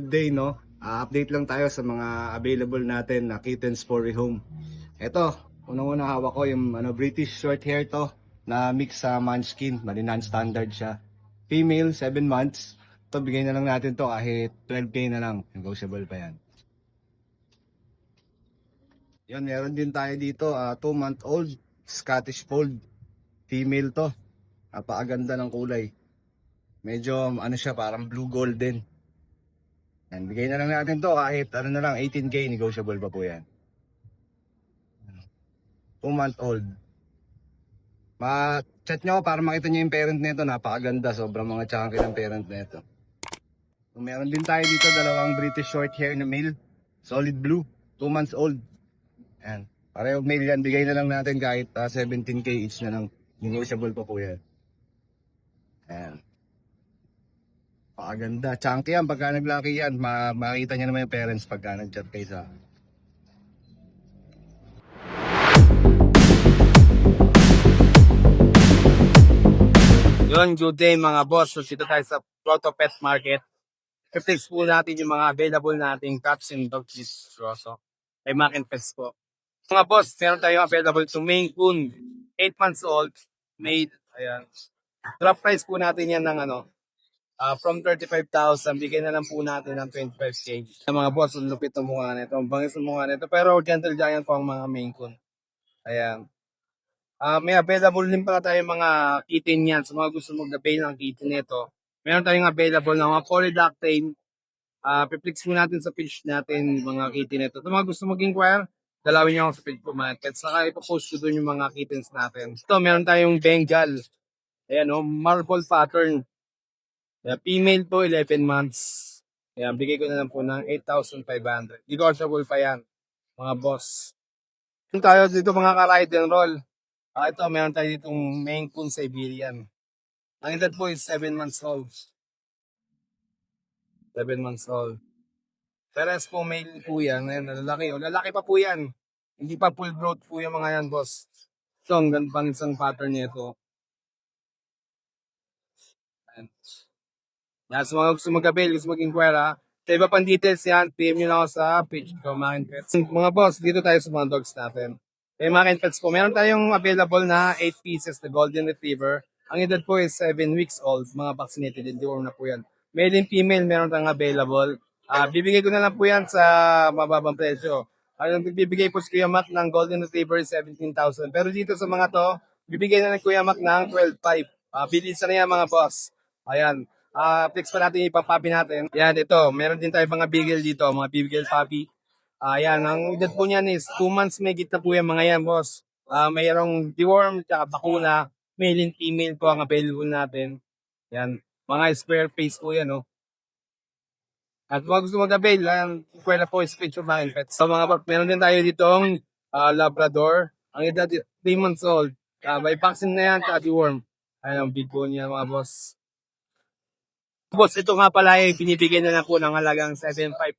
good day, no? Update lang tayo sa mga available natin na kittens for rehome. Ito, unang-una hawak ko yung British short hair to na mix sa Munchkin, bali non-standard siya. Female, 7 months. Ito, bigay na lang natin to kahit 12K na lang. Negotiable pa yan. Yan, meron din tayo dito, 2-month-old Scottish Fold. Female to. Napakaganda ng kulay. Medyo siya, parang blue golden. Yan, bigay na lang natin to kahit 18K, negotiable pa po yan. 2-month-old. Ma-chat nyo ako para makita nyo yung parent nito. Napakaganda, sobrang mga chunky ng parent nito. So, meron din tayo dito dalawang British short hair na male. Solid blue, 2 months old. Yan, pareho male yan, bigay na lang natin kahit 17K each na lang. Negotiable pa po yan. Yan. Pakaganda. Chunky yan. Pagka naglaki yan, makikita nyo naman yung parents pagka nag-chat kayo sa akin. Yun, good day mga boss. So, dito tayo sa Proto Pet Market. I-flex po natin yung mga available nating cats and dogs dito. So, ay Mac and Pets po. Mga boss, meron tayong available to Maine Coon. 8 months old. Made. Ayan. Drop price po natin yan ng from 35,000, bigyan na lang po natin ng 25K. Mga boss, ang lupit ng mukha nito. Ang bangis ng mukha nito. Pero gentle giant po ang mga Maine Coon. Ayan. May available din pala tayong mga kitten yan. Sa mga gusto mag-avail ng kitten nito. Meron tayong available ng mga polydactyl. Piplex mo natin sa page natin yung mga kitten nito. Sa mga gusto mag-inquire, dalawin nyo ako sa page po market. Saka ipopost ko doon yung mga kittens natin. Ito, meron tayong Bengal. Ayan marble pattern. Female to, 11 months. Ayan, bigay ko na lang po ng 8,500. Negotiable pa yan, mga boss. Kung tayo dito mga ka-ride and roll. Ito, meron tayo ditong Maine Coon Siberian. Ang edad po is 7 months old. 7 months old. Peres po male po yan. Ayan, lalaki. O, lalaki pa po yan. Hindi pa full growth po yung mga yan, boss. So, ang ganda pang isang pattern nito. Ayan. Yan, sa mga gusto mag-avail, gusto mag-inquire ha. Sa iba pang details yan, PM nyo lang ako sa page ko, Mac and Pets. Mga boss, dito tayo sa mga dogs natin. Kay Mac and Pets po, meron tayong available na 8 pieces na Golden Retriever. Ang edad po is 7 weeks old. Mga vaccinated, deworm na po yan. Male and female, meron tayong available. Bibigay ko na lang po yan sa mababang presyo. Ang bibigay po si Kuya Mac ng Golden Retriever is 17,000. Pero dito sa mga to, bibigay na ng Kuya Mac ng 12,500. Bilisan na yan mga boss. Ayan. Flex pa natin yung ipapapi natin. Yan, ito. Meron din tayo mga bigel dito, mga bigel puppy. Yan, ang edad po niyan is 2 months may gitna po yung mga yan, boss. Mayroong deworm, tsaka bakuna. Male and female po ang available natin. Yan, mga spare face po yan, oh. At kung gusto mag-avail, pwede po speech of my pets. So mga boss, meron din tayo ditong Labrador. Ang edad 3 months old. May vaccine na yan, tsaka deworm. Ayan, ang big bone niya, mga boss. Boss, ito nga pala ay binibigyan na lang po ng halagang 7,500.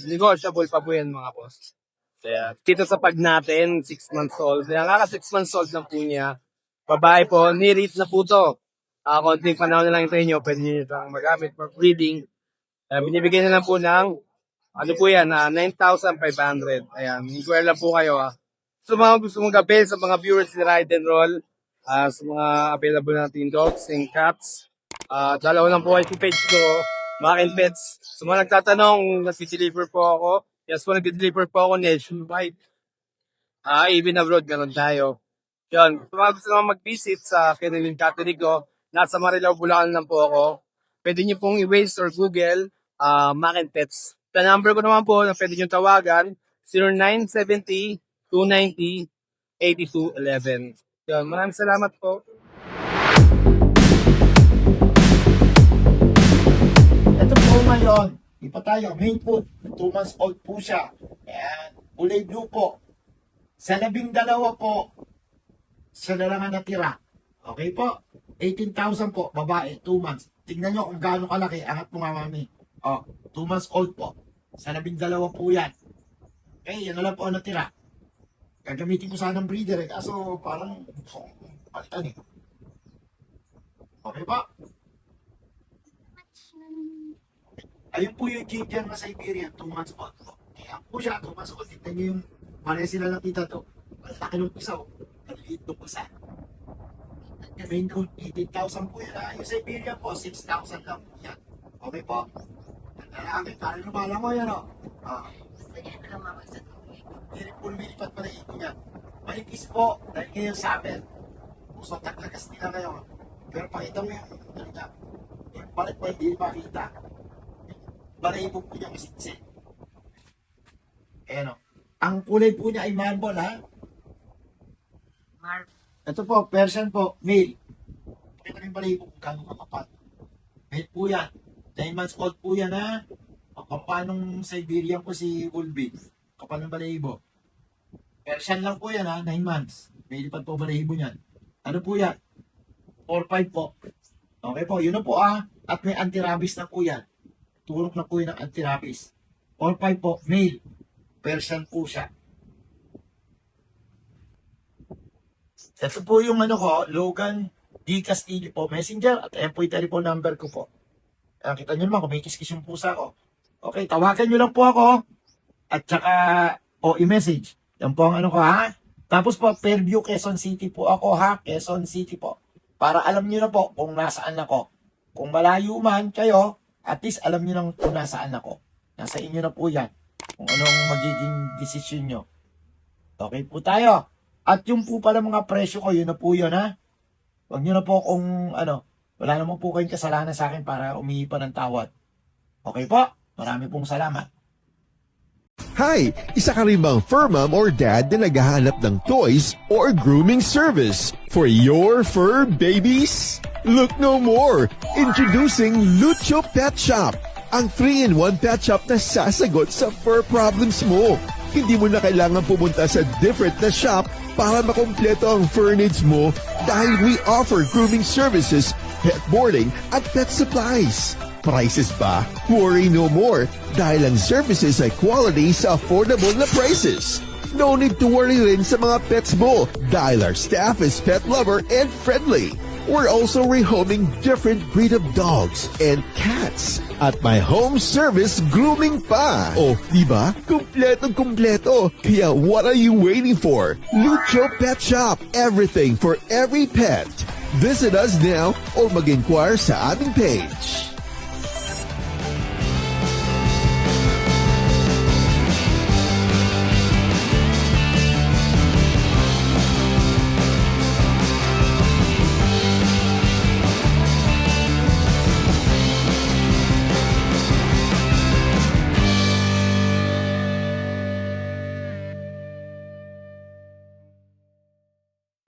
Negotiable pa po yan mga boss. Kaya, dito sa pag natin, 6 months old. Kaya nga 6 months old na po niya. Babae po, ni-rate na po to. Konting panahon na lang sa inyo, pwede nyo itong magamit for breeding. Binibigyan na lang po ng, 9,500. Ayan, inquire lang po kayo So mga gusto mong gabi sa mga viewers ni Ride and Roll, sa mga available natin dogs and cats, dalawa lang po kayo sa page ko, Mac and Pets. So mga nagtatanong, nag-deliver po ako. Yes po, nag-deliver po ako nationwide. Even abroad, meron tayo. Yun, kung mga gusto naman mag-visit sa Kiniling Catholic ko, nasa Marilao, Bulacan lang po ako. Pwede nyo pong i-Waze or Google, Mac and Pets. Sa number ko naman po na pwede nyo tawagan, 0970-290-8211. Yun, maraming salamat po. Ito po ngayon, iba tayo, Maine Coon, 2 months old po siya. Ayan, kulay blue po. Sa 12 po, siya na lang ang natira. Okay po, 18,000 po, babae, 2 months. Tingnan nyo kung gaano kalaki, angat mo nga mami. 2 months old po. Sa 12 po yan. Okay, yan na lang po ang natira. Gagamitin ko sana ng breeder kaso parang palitan Okay po. Ayun po yung ginger na Siberian, 2 months old po. Kaya po siya, 2 months old. Tignan nyo yung, pareha sila nakita to. Malaki ng isaw, maliit ng isa. Main gold, 18,000 po yan. Yung Siberian po, 6,000 lang po yan. Okay po? Ang lalaki, parang lumalang mo yan, o. Hindi po lumilipat pa na ito yan. Maligis po, dahil ngayon summer. Puso taglagas nila ngayon. Pero pakita mo yung, ano niya, yung balik pa hindi makita. Balahibo po niya masiksi. Ayan o. Ang kulay po niya ay marble, ha? Ito po, Persian po, male. Pakita mo yung balahibo kung gano'ng kakapal. Male po yan. 10 months old po yan, ha? Ang kapal ng Siberian po si Wolby. Kapal ng balahibo. Persian lang po yan, ha? 9 months. May lipat po balahibo niyan. Ano po yan? 4-5 po. Okay po, yun na po, ha? At may anti-rabies na po yan. Turok na po yun ng anti-rabies. 4-5 po, male. Persian po siya. Ito po yung ano ko, Logan D. Castillo po, messenger. At ayan po yung telephone number ko po. Kita nyo naman, kumikis-kis yung pusa ko. Okay, tawagan nyo lang po ako. At saka, i-message. Yan po ang ano ko, ha? Tapos po, Fairview, Quezon City po ako, ha? Quezon City po. Para alam nyo na po kung nasaan ako. Kung malayo man kayo, at least alam nyo lang kung nasaan ako. Nasa inyo na po yan. Kung anong magiging desisyon nyo. Okay po tayo. At yung po pala mga presyo ko, yun na po yun, ha? Huwag nyo na po kung wala naman po kayong kasalanan sa akin para umihi pa ng tawad. Okay po? Marami pong salamat. Hi! Isa ka rin bang fur mom or dad na naghahanap ng toys or grooming service for your fur babies? Look no more! Introducing Lucho Pet Shop, ang 3-in-1 pet shop na sasagot sa fur problems mo. Hindi mo na kailangan pumunta sa different na shop para makompleto ang fur needs mo dahil we offer grooming services, pet boarding at pet supplies. Prices ba? Worry no more dahil ang services ay quality sa affordable na prices. No need to worry rin sa mga pets mo dahil our staff is pet lover and friendly. We're also rehoming different breed of dogs and cats at my home service grooming pa. Oh, diba? Kumpletong-kumpleto. Kaya what are you waiting for? Lucho Pet Shop. Everything for every pet. Visit us now or mag-inquire sa aming page.